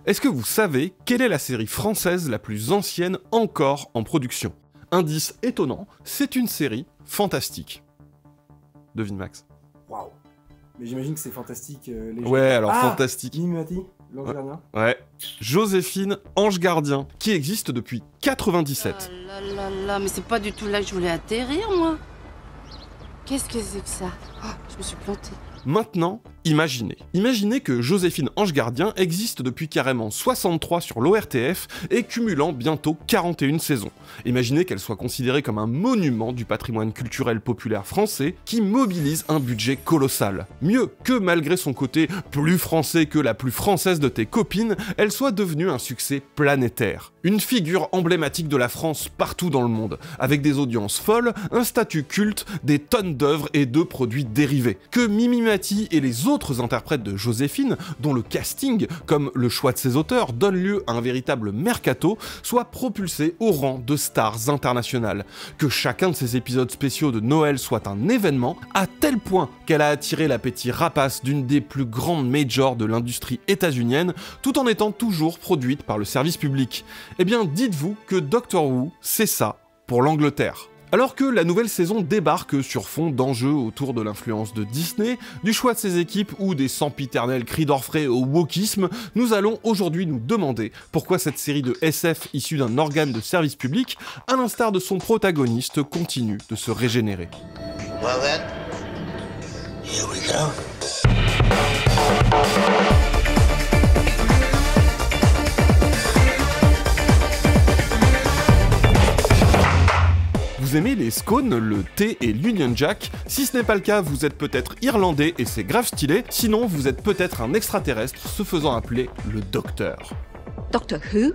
Est-ce que vous savez quelle est la série française la plus ancienne encore en production? Indice étonnant, c'est une série fantastique. Devine Max. Waouh. Mais j'imagine que c'est fantastique. Les Ouais, alors fantastique. Mimimati, l'ange gardien. Ouais. Joséphine, Ange Gardien, qui existe depuis 97. Ah là là là, mais c'est pas du tout là que je voulais atterrir, moi. Qu'est-ce que c'est que ça? Oh, je me suis plantée. Maintenant, imaginez que Joséphine Ange Gardien existe depuis carrément 63 sur l'ORTF et cumulant bientôt 41 saisons. Imaginez qu'elle soit considérée comme un monument du patrimoine culturel populaire français qui mobilise un budget colossal. Mieux, que malgré son côté plus français que la plus française de tes copines, elle soit devenue un succès planétaire. Une figure emblématique de la France partout dans le monde, avec des audiences folles, un statut culte, des tonnes d'œuvres et de produits dérivés. Que Mimimati et les autres interprètes de Joséphine, dont le casting, comme le choix de ses auteurs, donne lieu à un véritable mercato, soient propulsés au rang de stars internationales. Que chacun de ces épisodes spéciaux de Noël soit un événement, à tel point qu'elle a attiré l'appétit rapace d'une des plus grandes majors de l'industrie états-unienne, tout en étant toujours produite par le service public. Eh bien, dites-vous que Doctor Who, c'est ça pour l'Angleterre. Alors que la nouvelle saison débarque sur fond d'enjeux autour de l'influence de Disney, du choix de ses équipes ou des sempiternels cris d'orfraie au wokisme, nous allons aujourd'hui nous demander pourquoi cette série de SF issue d'un organe de service public, à l'instar de son protagoniste, continue de se régénérer. Well then, here we go. Vous aimez les scones, le thé et l'Union Jack? Si ce n'est pas le cas, vous êtes peut-être irlandais et c'est grave stylé, sinon vous êtes peut-être un extraterrestre se faisant appeler le Docteur. Doctor Who?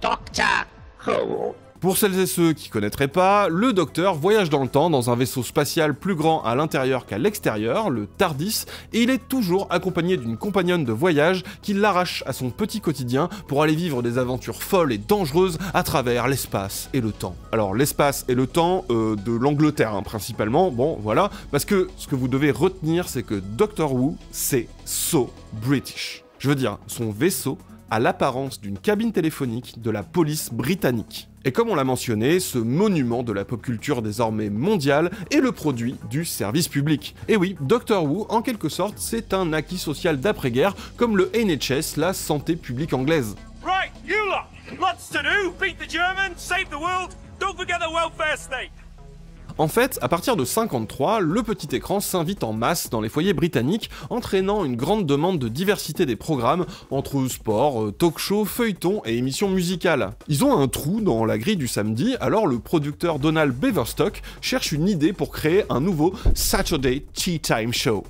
Doctor Who. Pour celles et ceux qui connaîtraient pas, le Docteur voyage dans le temps dans un vaisseau spatial plus grand à l'intérieur qu'à l'extérieur, le TARDIS, et il est toujours accompagné d'une compagnonne de voyage qui l'arrache à son petit quotidien pour aller vivre des aventures folles et dangereuses à travers l'espace et le temps. Alors l'espace et le temps de l'Angleterre hein, principalement, bon voilà, parce que ce que vous devez retenir c'est que Doctor Who c'est so British. Je veux dire, son vaisseau a l'apparence d'une cabine téléphonique de la police britannique. Et comme on l'a mentionné, ce monument de la pop culture désormais mondiale est le produit du service public. Et oui, Doctor Who, en quelque sorte, c'est un acquis social d'après-guerre, comme le NHS, la santé publique anglaise. Right, you lot! Lots to do! Beat the Germans, save the world, don't forget the welfare state! En fait, à partir de 53, le petit écran s'invite en masse dans les foyers britanniques, entraînant une grande demande de diversité des programmes, entre sport, talk-show, feuilletons et émissions musicales. Ils ont un trou dans la grille du samedi, alors le producteur Donald Beverstock cherche une idée pour créer un nouveau Saturday Tea Time Show.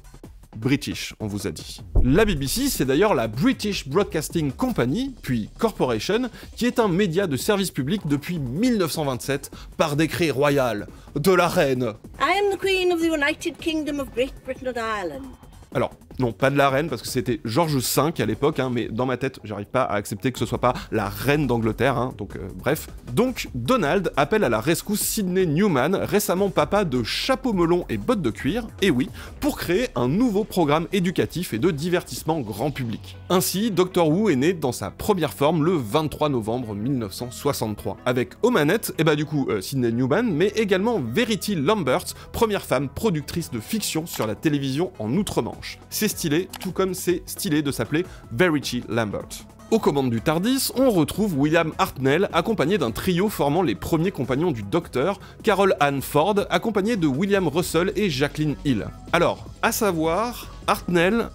British, on vous a dit. La BBC, c'est d'ailleurs la British Broadcasting Company, puis Corporation, qui est un média de service public depuis 1927, par décret royal de la reine. I am the Queen of the United Kingdom of Great Britain and Ireland. Alors, non, pas de la reine, parce que c'était George V à l'époque, hein, mais dans ma tête, j'arrive pas à accepter que ce soit pas la reine d'Angleterre, hein, donc bref. Donc, Donald appelle à la rescousse Sydney Newman, récemment papa de chapeau melon et bottes de cuir, et oui, pour créer un nouveau programme éducatif et de divertissement grand public. Ainsi, Doctor Who est né dans sa première forme le 23 novembre 1963, avec aux manettes, et bah du coup, Sydney Newman, mais également Verity Lambert, première femme productrice de fiction sur la télévision en Outre-Manche. C'est stylé, tout comme c'est stylé de s'appeler Verity Lambert. Aux commandes du TARDIS, on retrouve William Hartnell, accompagné d'un trio formant les premiers compagnons du Docteur, Carol Ann Ford, accompagnée de William Russell et Jacqueline Hill. Alors, à savoir, Hartnell,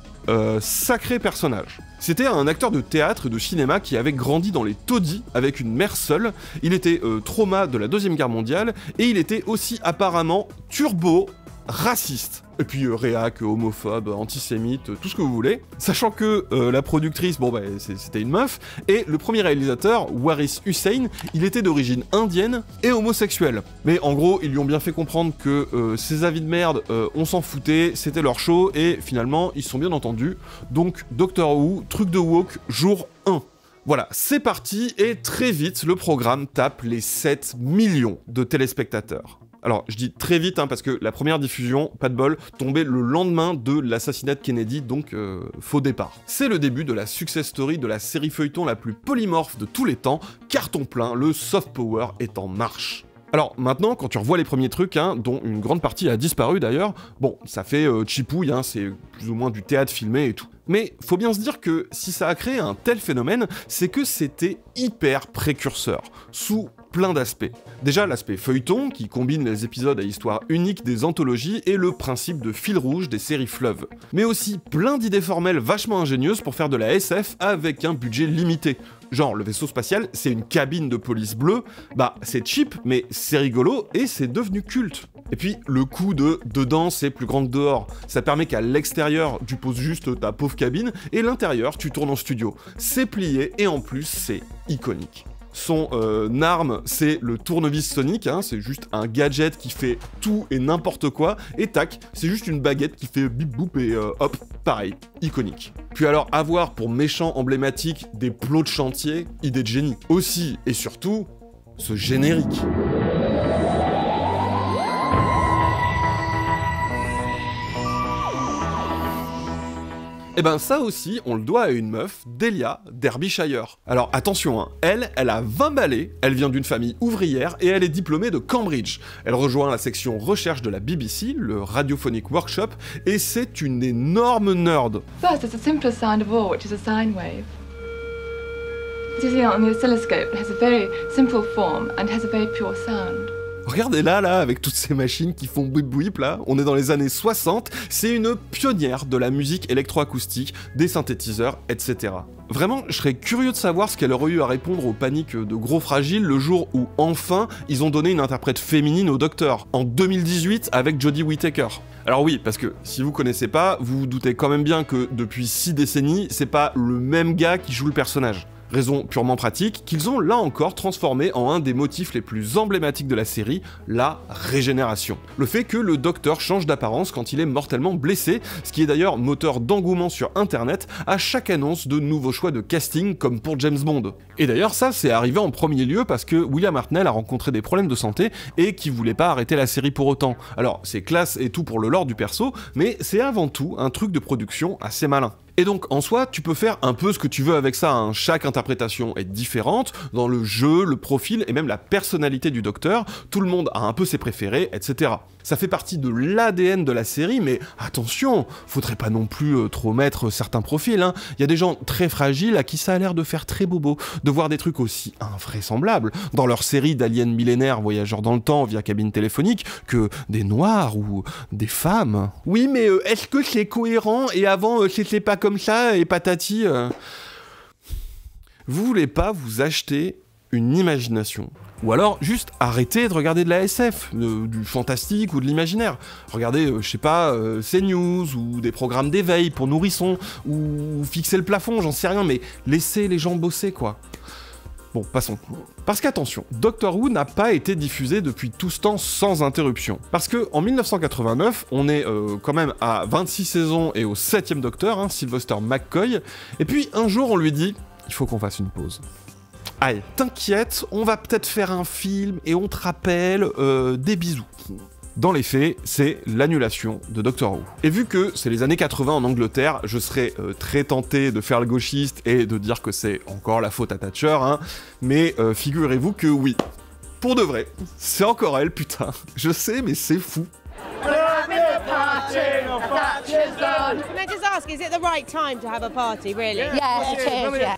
sacré personnage. C'était un acteur de théâtre et de cinéma qui avait grandi dans les taudis avec une mère seule, il était trauma de la Deuxième Guerre mondiale, et il était aussi apparemment turbo raciste. Et puis réac, homophobe, antisémite, tout ce que vous voulez. Sachant que la productrice, bon bah c'était une meuf, et le premier réalisateur, Waris Hussein, il était d'origine indienne et homosexuel. Mais en gros, ils lui ont bien fait comprendre que ces avis de merde, on s'en foutait, c'était leur show, et finalement, ils se sont bien entendus. Donc, Doctor Who, truc de woke, jour 1. Voilà, c'est parti, et très vite, le programme tape les 7 millions de téléspectateurs. Alors, je dis très vite, parce que la première diffusion, pas de bol, tombait le lendemain de l'assassinat de Kennedy, donc faux départ. C'est le début de la success story de la série feuilleton la plus polymorphe de tous les temps, carton plein, le soft power est en marche. Alors maintenant, quand tu revois les premiers trucs, dont une grande partie a disparu d'ailleurs, bon, ça fait chipouille, c'est plus ou moins du théâtre filmé et tout. Mais faut bien se dire que si ça a créé un tel phénomène, c'est que c'était hyper précurseur, sous plein d'aspects. Déjà l'aspect feuilleton, qui combine les épisodes à histoire unique des anthologies et le principe de fil rouge des séries fleuves. Mais aussi plein d'idées formelles vachement ingénieuses pour faire de la SF avec un budget limité. Genre, le vaisseau spatial, c'est une cabine de police bleue, bah c'est cheap, mais c'est rigolo et c'est devenu culte. Et puis, le coup de « dedans, c'est plus grand que dehors », ça permet qu'à l'extérieur, tu poses juste ta pauvre cabine, et l'intérieur, tu tournes en studio. C'est plié, et en plus, c'est iconique. Son arme, c'est le tournevis sonique, c'est juste un gadget qui fait tout et n'importe quoi, et tac, c'est juste une baguette qui fait bip boop et hop, pareil, iconique. Puis alors, avoir pour méchant emblématique des plots de chantier, idée de génie. Aussi, et surtout, ce générique. Et ben ça aussi, on le doit à une meuf, Delia Derbyshire. Alors attention, elle a 20 balais, elle vient d'une famille ouvrière et elle est diplômée de Cambridge. Elle rejoint la section recherche de la BBC, le Radiophonic Workshop, et c'est une énorme nerd. First, it's the simplest sound of all, which is a sine wave. As you see on the oscilloscope, it has a very simple form and has a very pure sound. Regardez là, avec toutes ces machines qui font bouip bouip là, on est dans les années 60, c'est une pionnière de la musique électroacoustique, des synthétiseurs, etc. Vraiment, je serais curieux de savoir ce qu'elle aurait eu à répondre aux paniques de gros fragiles le jour où, enfin, ils ont donné une interprète féminine au Docteur, en 2018 avec Jodie Whittaker. Alors oui, parce que si vous connaissez pas, vous vous doutez quand même bien que depuis 6 décennies, c'est pas le même gars qui joue le personnage. Raison purement pratique, qu'ils ont là encore transformé en un des motifs les plus emblématiques de la série, la régénération. Le fait que le Docteur change d'apparence quand il est mortellement blessé, ce qui est d'ailleurs moteur d'engouement sur internet à chaque annonce de nouveaux choix de casting comme pour James Bond. Et d'ailleurs ça c'est arrivé en premier lieu parce que William Hartnell a rencontré des problèmes de santé et qui voulait pas arrêter la série pour autant. Alors c'est classe et tout pour le lore du perso, mais c'est avant tout un truc de production assez malin. Et donc, en soi, tu peux faire un peu ce que tu veux avec ça, Chaque interprétation est différente, dans le jeu, le profil et même la personnalité du Docteur, tout le monde a un peu ses préférés, etc. Ça fait partie de l'ADN de la série, mais attention, faudrait pas non plus trop mettre certains profils, Il y a des gens très fragiles à qui ça a l'air de faire très bobo, de voir des trucs aussi invraisemblables, dans leur série d'aliens millénaires voyageurs dans le temps via cabine téléphonique, que des noirs ou des femmes. Oui, mais est-ce que c'est cohérent et avant c'était pas comme ça et patati Vous voulez pas vous acheter une imagination, ou alors juste arrêter de regarder de la SF, du fantastique ou de l'imaginaire. Regardez, je sais pas, CNews ou des programmes d'éveil pour nourrissons, ou fixer le plafond, j'en sais rien, mais laissez les gens bosser quoi. Bon, passons. Parce qu'attention, Doctor Who n'a pas été diffusé depuis tout ce temps sans interruption. Parce que en 1989, on est quand même à 26 saisons et au 7ème Docteur, Sylvester McCoy, et puis un jour on lui dit « il faut qu'on fasse une pause ». Allez, t'inquiète, on va peut-être faire un film et on te rappelle des bisous. Dans les faits, c'est l'annulation de Doctor Who. Et vu que c'est les années 80 en Angleterre, je serais très tenté de faire le gauchiste et de dire que c'est encore la faute à Thatcher, mais figurez-vous que oui, pour de vrai, c'est encore elle, putain. Je sais, mais c'est fou.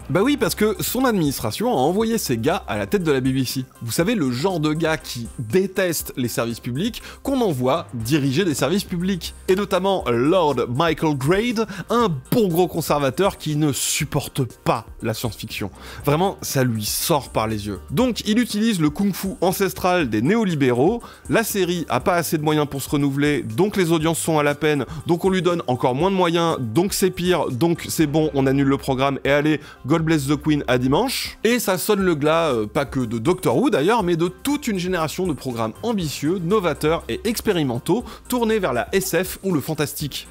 Bah oui, parce que son administration a envoyé ces gars à la tête de la BBC. Vous savez, le genre de gars qui détestent les services publics, qu'on envoie diriger des services publics. Et notamment Lord Michael Grade, un bon gros conservateur qui ne supporte pas la science-fiction. Vraiment, ça lui sort par les yeux. Donc il utilise le kung-fu ancestral des néolibéraux, la série a pas assez de moyens pour se renouveler, donc les audiences sont à la peine, donc on lui donne encore moins de moyens, donc c'est pire, donc c'est bon, on annule le programme et allez, God bless the Queen à dimanche. Et ça sonne le glas, pas que de Doctor Who d'ailleurs, mais de toute une génération de programmes ambitieux, novateurs et expérimentaux, tournés vers la SF ou le fantastique.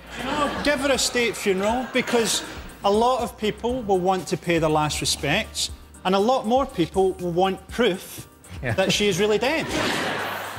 Give her a state funeral because a lot of people will want to pay their last respects and a lot more people will want proof that she is really dead.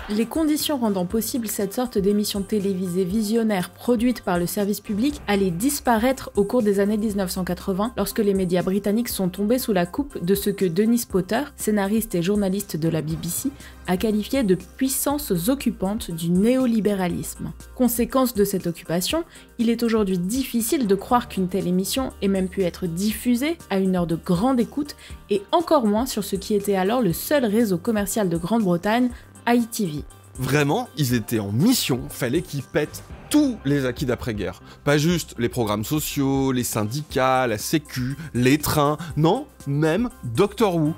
Les conditions rendant possible cette sorte d'émission télévisée visionnaire produite par le service public allaient disparaître au cours des années 1980 lorsque les médias britanniques sont tombés sous la coupe de ce que Dennis Potter, scénariste et journaliste de la BBC, a qualifié de puissances occupantes du néolibéralisme. Conséquence de cette occupation, il est aujourd'hui difficile de croire qu'une telle émission ait même pu être diffusée à une heure de grande écoute et encore moins sur ce qui était alors le seul réseau commercial de Grande-Bretagne, ITV. Vraiment, ils étaient en mission, fallait qu'ils pètent tous les acquis d'après-guerre. Pas juste les programmes sociaux, les syndicats, la sécu, les trains, non, même Doctor Who.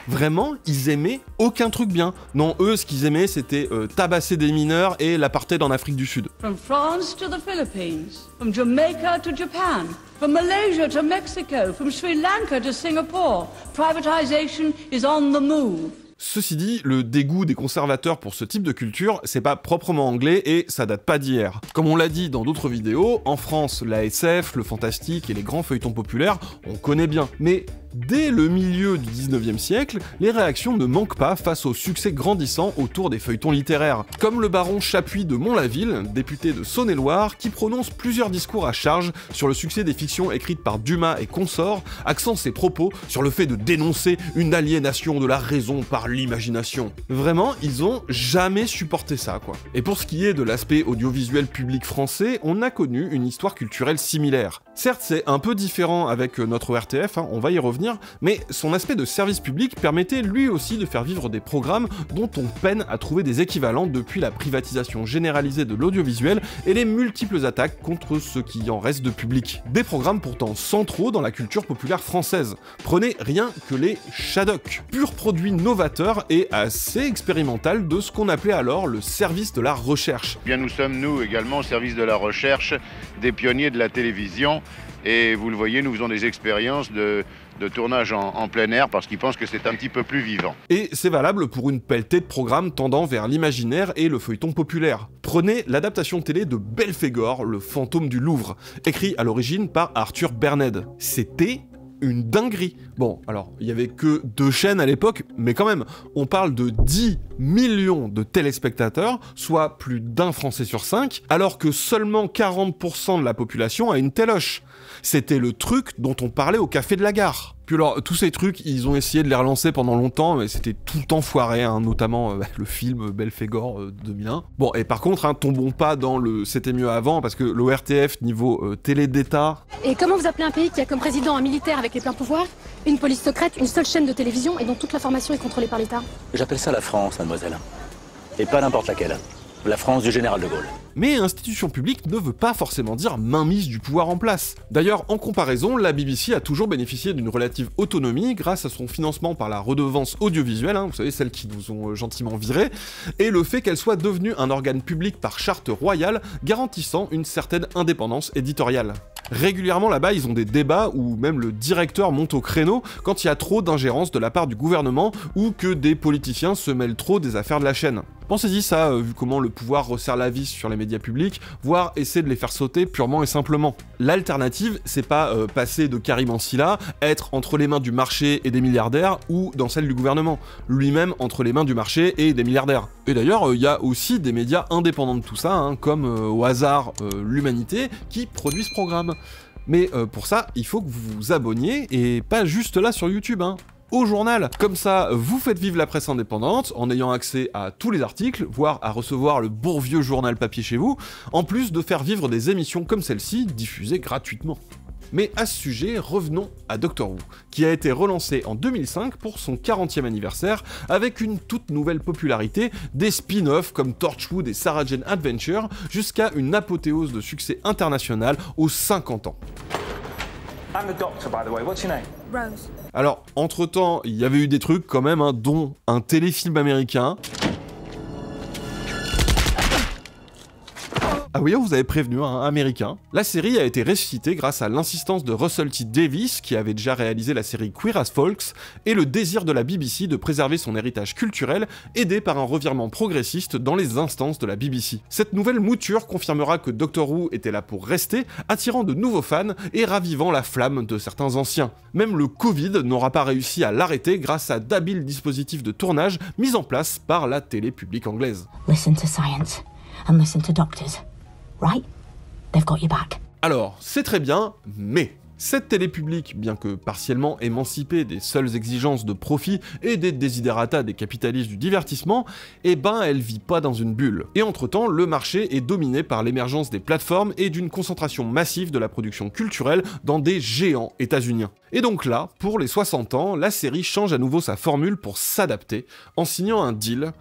Vraiment, ils aimaient aucun truc bien. Non, eux, ce qu'ils aimaient, c'était tabasser des mineurs et l'apartheid en Afrique du Sud. From France to the Philippines, from Jamaica to Japan, from Malaysia to Mexico, from Sri Lanka to Singapore, privatization is on the move. Ceci dit, le dégoût des conservateurs pour ce type de culture, c'est pas proprement anglais et ça date pas d'hier. Comme on l'a dit dans d'autres vidéos, en France, la SF, le fantastique et les grands feuilletons populaires, on connaît bien. Mais dès le milieu du 19e siècle, les réactions ne manquent pas face au succès grandissant autour des feuilletons littéraires. Comme le baron Chapuis de Mont-la-Ville, député de Saône-et-Loire, qui prononce plusieurs discours à charge sur le succès des fictions écrites par Dumas et consorts, axant ses propos sur le fait de dénoncer une aliénation de la raison par l'imagination. Vraiment, ils ont jamais supporté ça, quoi. Et pour ce qui est de l'aspect audiovisuel public français, on a connu une histoire culturelle similaire. Certes, c'est un peu différent avec notre RTF, on va y revenir, mais son aspect de service public permettait lui aussi de faire vivre des programmes dont on peine à trouver des équivalents depuis la privatisation généralisée de l'audiovisuel et les multiples attaques contre ce qui en reste de public. Des programmes pourtant centraux dans la culture populaire française. Prenez rien que les Shadocks, pur produit novateur et assez expérimental de ce qu'on appelait alors le service de la recherche. Bien, nous sommes, nous, également, au service de la recherche, des pionniers de la télévision, et vous le voyez, nous faisons des expériences de tournage en plein air parce qu'ils pensent que c'est un petit peu plus vivant. Et c'est valable pour une pelletée de programmes tendant vers l'imaginaire et le feuilleton populaire. Prenez l'adaptation télé de Belphégor, le fantôme du Louvre, écrit à l'origine par Arthur Berned. C'était une dinguerie. Bon, alors, il y avait que 2 chaînes à l'époque, mais quand même, on parle de 10 millions de téléspectateurs, soit plus d'un Français sur 5, alors que seulement 40% de la population a une téloche. C'était le truc dont on parlait au café de la gare. Puis alors, tous ces trucs, ils ont essayé de les relancer pendant longtemps, mais c'était tout le temps foiré, notamment le film Belphégor 2001. Bon, et par contre, tombons pas dans le « c'était mieux avant », parce que l'ORTF, niveau télé d'État... Et comment vous appelez un pays qui a comme président un militaire avec les pleins pouvoirs, une police secrète, une seule chaîne de télévision et dont toute l'information est contrôlée par l'État? J'appelle ça la France, mademoiselle. Et pas n'importe laquelle. La France du général de Gaulle. Mais institution publique ne veut pas forcément dire mainmise du pouvoir en place. D'ailleurs, en comparaison, la BBC a toujours bénéficié d'une relative autonomie grâce à son financement par la redevance audiovisuelle, vous savez, celle qui nous ont gentiment virés, et le fait qu'elle soit devenue un organe public par charte royale garantissant une certaine indépendance éditoriale. Régulièrement là-bas, ils ont des débats où même le directeur monte au créneau quand il y a trop d'ingérence de la part du gouvernement ou que des politiciens se mêlent trop des affaires de la chaîne. Pensez-y ça, vu comment le pouvoir resserre la vis sur les médias publics, voire essaie de les faire sauter purement et simplement. L'alternative, c'est pas passer de Karim Ancila, être entre les mains du marché et des milliardaires, ou dans celle du gouvernement, lui-même entre les mains du marché et des milliardaires. Et d'ailleurs, il y a aussi des médias indépendants de tout ça, comme au hasard l'Humanité, qui produit ce programme. Mais pour ça, il faut que vous vous abonniez, et pas juste là sur YouTube, au journal. Comme ça, vous faites vivre la presse indépendante en ayant accès à tous les articles, voire à recevoir le bon vieux journal papier chez vous, en plus de faire vivre des émissions comme celle-ci, diffusées gratuitement. Mais à ce sujet, revenons à Doctor Who, qui a été relancé en 2005 pour son 40e anniversaire, avec une toute nouvelle popularité, des spin-offs comme Torchwood et Sarah Jane Adventure, jusqu'à une apothéose de succès international aux 50 ans. I'm the doctor, by the way. What's your name? Rose. Alors, entre-temps, il y avait eu des trucs quand même, dont un téléfilm américain. Ah oui, on vous avait prévenu, hein, américain. La série a été ressuscitée grâce à l'insistance de Russell T. Davies, qui avait déjà réalisé la série Queer as Folks, et le désir de la BBC de préserver son héritage culturel, aidé par un revirement progressiste dans les instances de la BBC. Cette nouvelle mouture confirmera que Doctor Who était là pour rester, attirant de nouveaux fans et ravivant la flamme de certains anciens. Même le Covid n'aura pas réussi à l'arrêter grâce à d'habiles dispositifs de tournage mis en place par la télé publique anglaise. Listen to science and listen to doctors. Right? They've got your back. Alors, c'est très bien, mais cette télé publique, bien que partiellement émancipée des seules exigences de profit et des desiderata des capitalistes du divertissement, eh ben elle vit pas dans une bulle. Et entre-temps, le marché est dominé par l'émergence des plateformes et d'une concentration massive de la production culturelle dans des géants états-uniens. Et donc là, pour les 60 ans, la série change à nouveau sa formule pour s'adapter, en signant un deal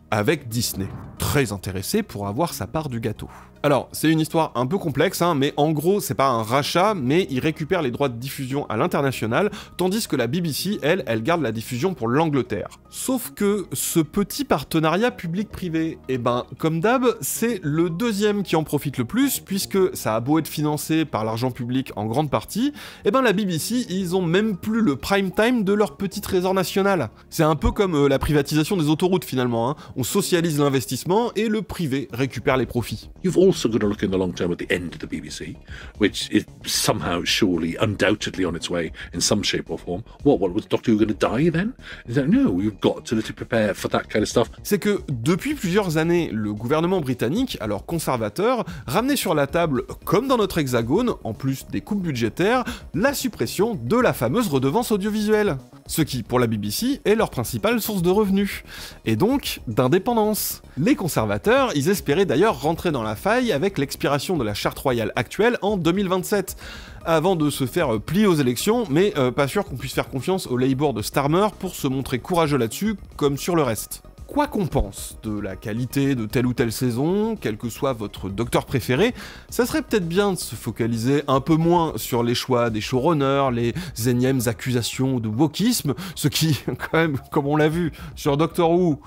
avec Disney, très intéressé pour avoir sa part du gâteau. Alors, c'est une histoire un peu complexe, hein, mais en gros, c'est pas un rachat, mais il récupère les droits de diffusion à l'international, tandis que la BBC, elle garde la diffusion pour l'Angleterre. Sauf que ce petit partenariat public-privé, eh ben, comme d'hab, c'est le deuxième qui en profite le plus, puisque ça a beau être financé par l'argent public en grande partie, eh ben la BBC, ils ont même plus le prime time de leur petit trésor national. C'est un peu comme la privatisation des autoroutes finalement, hein. On socialise l'investissement et le privé récupère les profits. You've also got to look in the long term at the end of the BBC, which is somehow, surely, undoubtedly on its way in some shape or form. What was Doctor Who going to die then? No, you've got to prepare for that kind of stuff. C'est que depuis plusieurs années, le gouvernement britannique, alors conservateur, ramenait sur la table, comme dans notre hexagone, en plus des coupes budgétaires, la suppression de la fameuse redevance audiovisuelle. Ce qui, pour la BBC, est leur principale source de revenus. Et donc, d'indépendance. Les conservateurs, ils espéraient d'ailleurs rentrer dans la faille avec l'expiration de la charte royale actuelle en 2027, avant de se faire plier aux élections, mais pas sûr qu'on puisse faire confiance au Labour de Starmer pour se montrer courageux là-dessus, comme sur le reste. Quoi qu'on pense de la qualité de telle ou telle saison, quel que soit votre docteur préféré, ça serait peut-être bien de se focaliser un peu moins sur les choix des showrunners, les énièmes accusations de wokisme, ce qui, quand même, comme on l'a vu sur Doctor Who,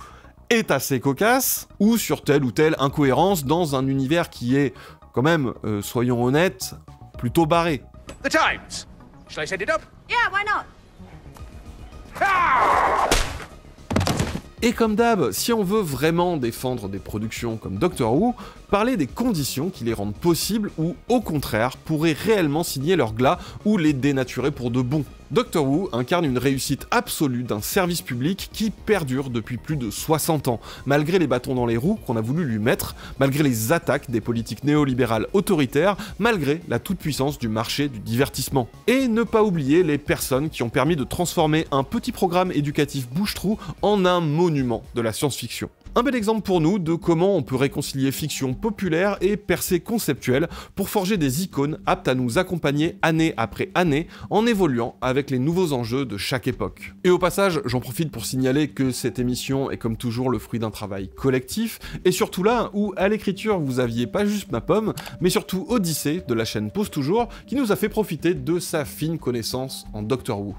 est assez cocasse, ou sur telle ou telle incohérence dans un univers qui est, quand même, soyons honnêtes, plutôt barré. The Times! Shall I set it up? Yeah, why not? Et comme d'hab, si on veut vraiment défendre des productions comme Doctor Who, parler des conditions qui les rendent possibles ou, au contraire, pourraient réellement signer leur glas ou les dénaturer pour de bon. Doctor Who incarne une réussite absolue d'un service public qui perdure depuis plus de 60 ans, malgré les bâtons dans les roues qu'on a voulu lui mettre, malgré les attaques des politiques néolibérales autoritaires, malgré la toute-puissance du marché du divertissement. Et ne pas oublier les personnes qui ont permis de transformer un petit programme éducatif bouche-trou en un monument de la science-fiction. Un bel exemple pour nous de comment on peut réconcilier fiction populaire et percée conceptuelle pour forger des icônes aptes à nous accompagner année après année en évoluant avec les nouveaux enjeux de chaque époque. Et au passage, j'en profite pour signaler que cette émission est comme toujours le fruit d'un travail collectif, et surtout là où à l'écriture vous aviez pas juste ma pomme, mais surtout Odyssée de la chaîne Pause Toujours qui nous a fait profiter de sa fine connaissance en Doctor Who.